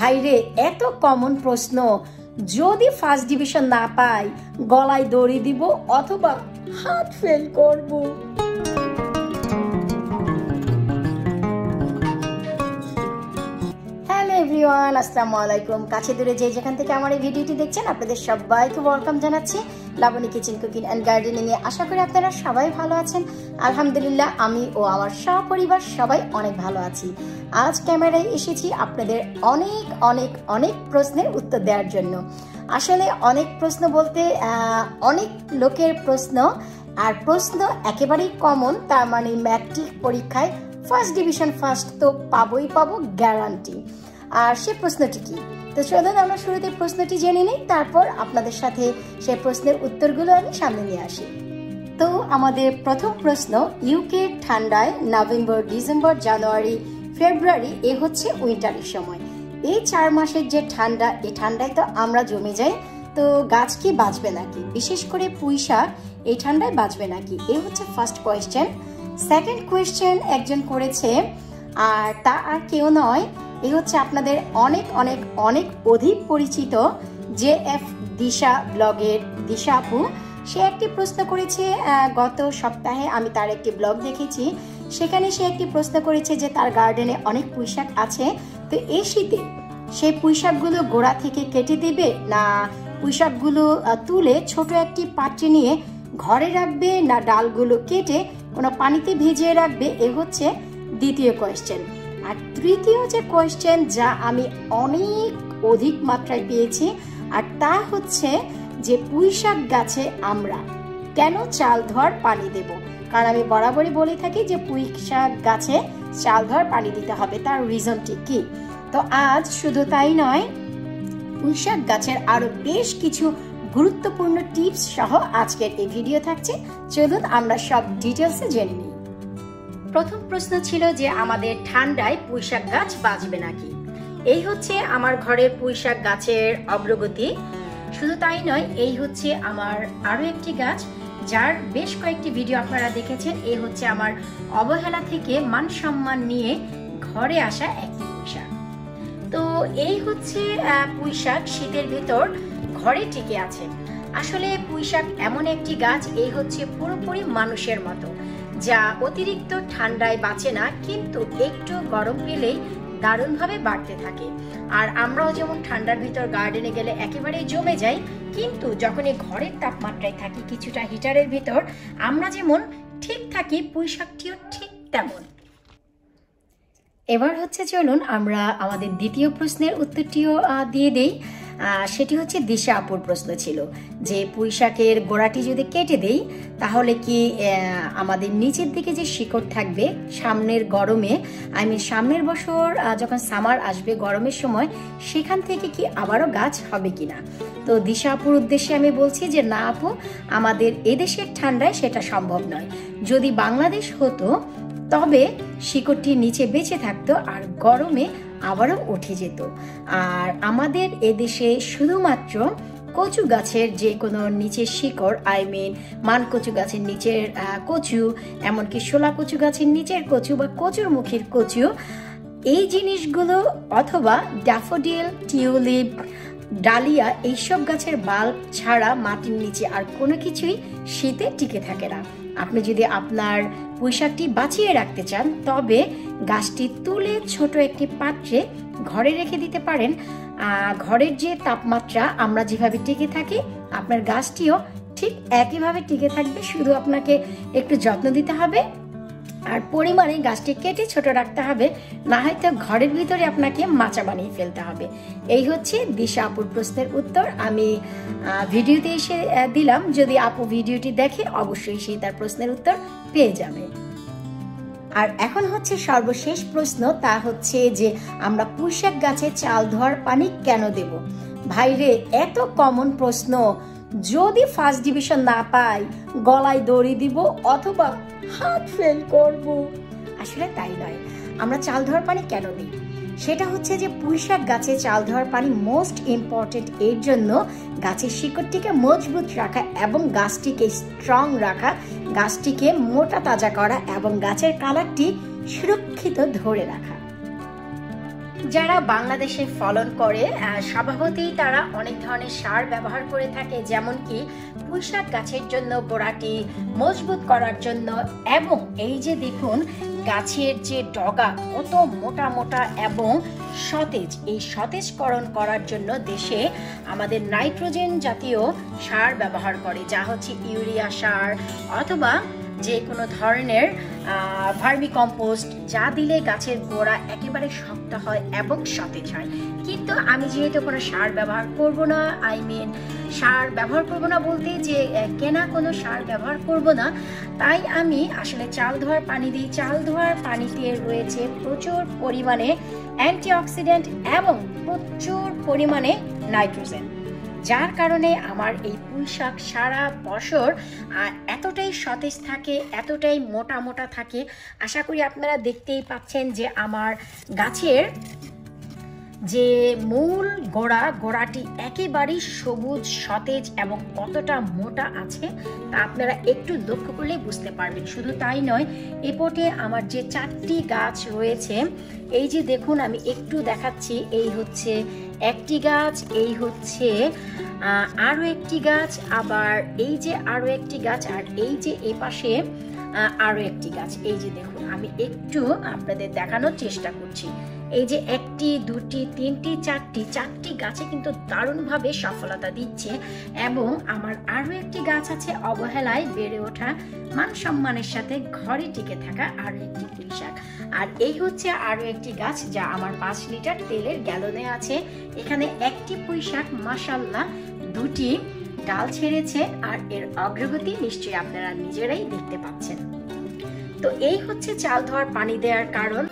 ভাইরে এত কমন প্রশ্ন, যদি ফার্স্ট ডিভিশন না পাই গলায় দড়ি দিব অথবা হার্ট ফেল করব। হ্যালো এভরিওয়ান, আসসালামু আলাইকুম। কাছে দূরে যে যেখান থেকে আমার এই ভিডিওটি দেখছেন আপনাদের সবাইকে ওয়েলকাম জানাচ্ছি Labani kitchen cooking and gardening এ। আশা করি আপনারা সবাই ভালো আছেন। আলহামদুলিল্লাহ আমি ও আমার সপরিবার সবাই অনেক ভালো আছি। আজ ক্যামেরায় এসেছি আপনাদের অনেক অনেক অনেক প্রশ্নের উত্তর দেওয়ার জন্য। আসলে অনেক প্রশ্ন বলতে অনেক লোকের প্রশ্ন, আর প্রশ্ন একেবারেই কমন, তার মানে ম্যাট্রিক পরীক্ষায় ফার্স্ট ডিভিশন ফার্স্ট তো পাবোই পাবো গ্যারান্টি। আর সে প্রশ্নটি কি, তো চলুন আমরা শুরুতে প্রশ্নটি জেনে নিই, তারপর আপনাদের সাথে সেই প্রশ্নের উত্তরগুলো আমি সামনে নিয়ে আসি। তো আমাদের প্রথম প্রশ্ন, ইউকে ঠান্ডায় নভেম্বর, ডিসেম্বর, জানুয়ারি, ফেব্রুয়ারি এ হচ্ছে উইন্টারের সময়। এই 4 মাসের যে ঠান্ডা, এই ঠান্ডায় তো আমরা জমে যাই, তো গাছ কি বাঁচবে নাকি? বিশেষ করে পুঁই শাক এই ঠান্ডায় বাঁচবে নাকি? এই হচ্ছে ফার্স্ট কোয়েশ্চেন। সেকেন্ড কোয়েশ্চেন একজন করেছে, আর তা আর কেউ নয়, এই হচ্ছে আপনাদের অনেক অনেক অনেক অধিক পরিচিত JF দিশা ব্লগের দিশা আপু। সে একটি প্রশ্ন করেছে, গত সপ্তাহে আমি তার একটি ব্লগ দেখেছি, সেখানে সে একটি প্রশ্ন করেছে যে তার গার্ডেনে অনেক পুঁই শাক আছে, তো এই শীতে সেই পুঁই শাকগুলো গোড়া থেকে কেটে দেবে, না পুঁই শাকগুলো তুলে ছোট একটি পাত্রে নিয়ে ঘরে রাখবে, না ডালগুলো কেটে কোনো পানিতে ভিজিয়ে রাখবে? এ হচ্ছে দ্বিতীয় কোয়েশ্চেন। আর তৃতীয় যে কোয়েশ্চেন, যা আমি অনেক অধিক মাত্রায় পেয়েছি, আর তা হচ্ছে যে পুঁই শাক গাছে আমরা কেন চাল ধোয়ার পানি দেব? কারণ আমি বরাবরই বলে থাকি যে পুঁই শাক গাছে চাল ধোয়ার পানি দিতে হবে, তার রিজনটি কি? তো আজ শুধু তাই নয়, পুঁই শাক গাছের আরো বেশ কিছু গুরুত্বপূর্ণ টিপস সহ আজকের এই ভিডিও থাকছে। চলুন আমরা সব ডিটেলসে জেনে নিই। প্রথম প্রশ্ন ছিল যে আমাদের ঠান্ডায় পুঁই শাক গাছ বাঁচবে নাকি? এই হচ্ছে আমার ঘরের পুঁই শাক গাছের অগ্রগতি। শুধু তাই নয়, এই হচ্ছে আমার আরো একটি গাছ যার বেশ কয়েকটি ভিডিও আপনারা দেখেছেন। এই হচ্ছে আমার অবহেলা থেকে মান সম্মান নিয়ে ঘরে আসা একটি পুঁই শাক। তো এই হচ্ছে পুঁই শাক শীতের ভেতর ঘরে টিকে আছে। আসলে পুঁই শাক এমন একটি গাছ, এই হচ্ছে পুরোপুরি মানুষের মতো, যা অতিরিক্ত ঠান্ডায় বাঁচে না, কিন্তু একটু গরম পেলেই দারুণভাবে বাড়তে থাকে। আর আমরাও যেমন ঠান্ডার ভিতর গার্ডেনে গেলে একেবারেই জমে যাই, কিন্তু যখন এই ঘরের তাপমাত্রায় থাকি কিছুটা হিটারের ভিতর, আমরা যেমন ঠিক থাকি পুঁই শাকটিও ঠিক তেমন। এবার হচ্ছে চলুন আমরা আমাদের দ্বিতীয় প্রশ্নের উত্তরটিও দিয়ে দেই। সেটি হচ্ছে দিশা আপুর প্রশ্ন ছিল যে পুঁই শাকের গোড়াটি যদি কেটে দেই তাহলে কি আমাদের নিচের দিকে যে শিকড় থাকবে সামনের গরমে, সামনের বছর যখন সামার আসবে গরমের সময়, সেখান থেকে কি আবারও গাছ হবে কিনা? তো দিশা আপুর উদ্দেশ্যে আমি বলছি যে না আপু, আমাদের এদেশের ঠান্ডায় সেটা সম্ভব নয়। যদি বাংলাদেশ হতো তবে শিকড়টি নিচে বেঁচে থাকতো আর গরমে আবারও উঠে যেত। আর আমাদের এদেশে শুধুমাত্র কচু গাছের যে কোনো নিচের শিকড়, মান কচু গাছের নিচের কচু, এমনকি শোলা কচু গাছের নিচের কচু বা কচুর মুখের কচু, এই জিনিসগুলো অথবা ড্যাফোডিল, টিউলিপ, ডালিয়া, এইসব গাছের বাল্ব ছাড়া মাটির নিচে আর কোনো কিছুই শীতে টিকে থাকে না। আপনি যদি আপনার পুঁই শাকটি বাঁচিয়ে রাখতে চান তবে গাছটি তুলে ছোট একটি পাত্রে ঘরে রেখে দিতে পারেন। ঘরের যে তাপমাত্রা আমরা যেভাবে টিকে থাকি, আপনার গাছটিও ঠিক একইভাবে টিকে থাকবে। শুধু আপনাকে একটু যত্ন দিতে হবে আর পরিমাণে গাছটি কেটে ছোট রাখতে হবে, না হয়তো ঘরের ভিতরে আপনাকে মাচা বানিয়ে ফেলতে হবে। এই হচ্ছে দিশা আপুর প্রশ্নের উত্তর। আমি ভিডিওতে এসে দিলাম, যদি আপু ভিডিওটি দেখে অবশ্যই সেই তার প্রশ্নের উত্তর পেয়ে যাবে। আর এখন হচ্ছে সর্বশেষ প্রশ্ন, তা হচ্ছে যে আমরা পুঁই শাক গাছে চাল ধোয়ার পানি কেন দেব? ভাইরে এত কমন প্রশ্ন, যদি ফার্স্ট ডিভিশন না পাই গলায় দড়ি দিব অথবা হার্ট ফেল করব। আসলে তাই নয়। আমরা চাল ধোয়ার পানি কেন দিই? সেটা হচ্ছে যে পুঁই শাক গাছে চাল ধোয়ার পানি মোস্ট ইম্পর্টেন্ট এর জন্য গাছের শিকড়টিকে মজবুত রাখা এবং গাছটিকে স্ট্রং রাখা, গাছটিকে মোটা তাজা করা এবং গাছের কালারটি সুরক্ষিত ধরে রাখা। যারা বাংলাদেশে ফলন করে স্বভাবতই তারা অনেক ধরনের সার ব্যবহার করে থাকে, যেমন কি পুঁইশাক গাছের জন্য গোড়াটি মজবুত করার জন্য, এবং এই যে দেখুন গাছের যে ডগা কত মোটা মোটা এবং সতেজ, এই সতেজকরণ করার জন্য দেশে আমাদের নাইট্রোজেন জাতীয় সার ব্যবহার করে, যা হচ্ছে ইউরিয়া সার অথবা যে কোনো ধরনের ভার্মি কম্পোস্ট, যা দিলে গাছের গোড়া একেবারে শক্ত হয় এবং সতেজ হয়। কিন্তু আমি যেহেতু কোনো সার ব্যবহার করব না, সার ব্যবহার করব না বলতে যে কেনা কোনো সার ব্যবহার করব না, তাই আমি আসলে চাল ধোয়ার পানি দিই। চাল ধোয়ার পানিতে রয়েছে প্রচুর পরিমাণে অ্যান্টিঅক্সিডেন্ট এবং প্রচুর পরিমাণে নাইট্রোজেন, যার কারণে আমার এই পুঁইশাক সারা বছর এতটাই সতেজ থাকে, এতটাই মোটা মোটা থাকে। আশা করি আপনারা দেখতেই পাচ্ছেন যে আমার গাছের যে মূল গোড়াটি একেবারেই সবুজ সতেজ এবং কতটা মোটা আছে তা আপনারা একটু লক্ষ্য করলেই বুঝতে পারবেন। শুধু তাই নয়, এ পটে আমার যে 4টি গাছ রয়েছে, এই যে দেখুন আমি একটু দেখাচ্ছি, এই হচ্ছে একটি গাছ, এই হচ্ছে আরো একটি গাছ, আবার এই যে আরো একটি গাছ, আর এই যে এই পাশে আরো একটি গাছ। এই যে দেখুন আমি একটু আপনাদের দেখানোর চেষ্টা করছি, এই যে 1টি 2টি 3টি 4টি গাছে কিন্তু দারুণভাবে সফলতা দিচ্ছে। এবং আমার আরো একটি গাছ আছে অবহেলায় বেড়ে ওঠা, মান সম্মানের সাথে ঘরে টিকে থাকা আরো একটি পুঁইশাক। আর এই হচ্ছে আরো একটি গাছ যা আমার 5 লিটার তেলের গ্যালনে আছে। এখানে একটি পুঁইশাক মাশাআল্লাহ 2টি ডাল ছেড়েছে, আর এর অগ্রগতি নিশ্চয়ই আপনারা নিজেরাই দেখতে পাচ্ছেন। তো এই হচ্ছে চাল ধোয়ার পানি দেওয়ার কারণ।